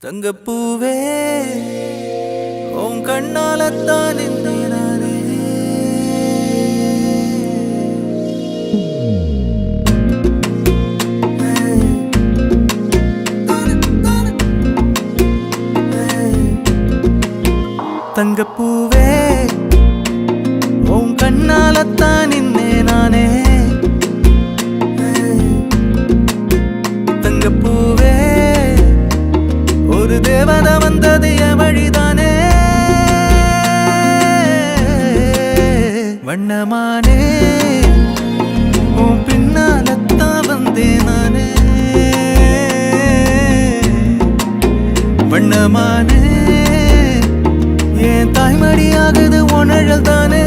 தங்கப்பூவே உன் கண்ணாலத்தான் நானே தங்கப்பூவே உன் கண்ணாலத்தான் நானே தங்கப்பூவே ஒரு தேவதை வந்தது என் வழிதானே வண்ணமானே உன் பின்னாலத்தான் வந்தேன் நானே வண்ணமானே என் தாய்மடியாகுது உணழல் தானே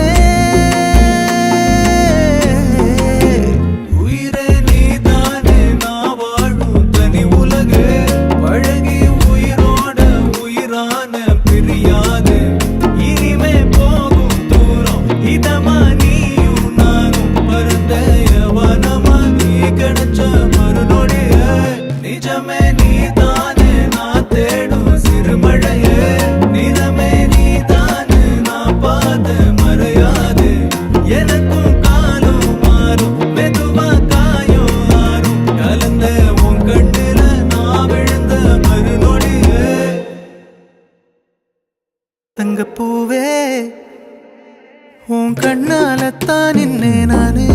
தங்கப்பூவே உன் கண்ணாலத்தான் நானே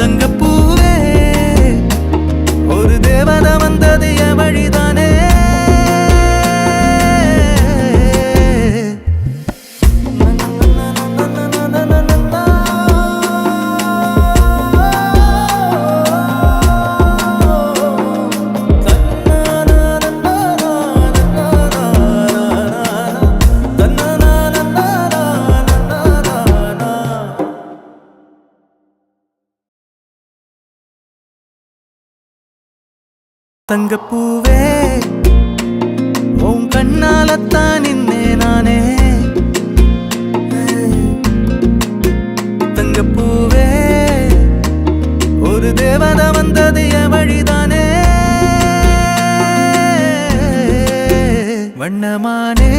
தங்கப்பூவே ஒரு தேவதை வந்தது என் வழிதானே தங்கப்பூவே உன் கண்ணாலத்தான் நானே தங்கப்பூவே ஒரு தேவதை வந்தது என் வழிதானே வண்ணமானே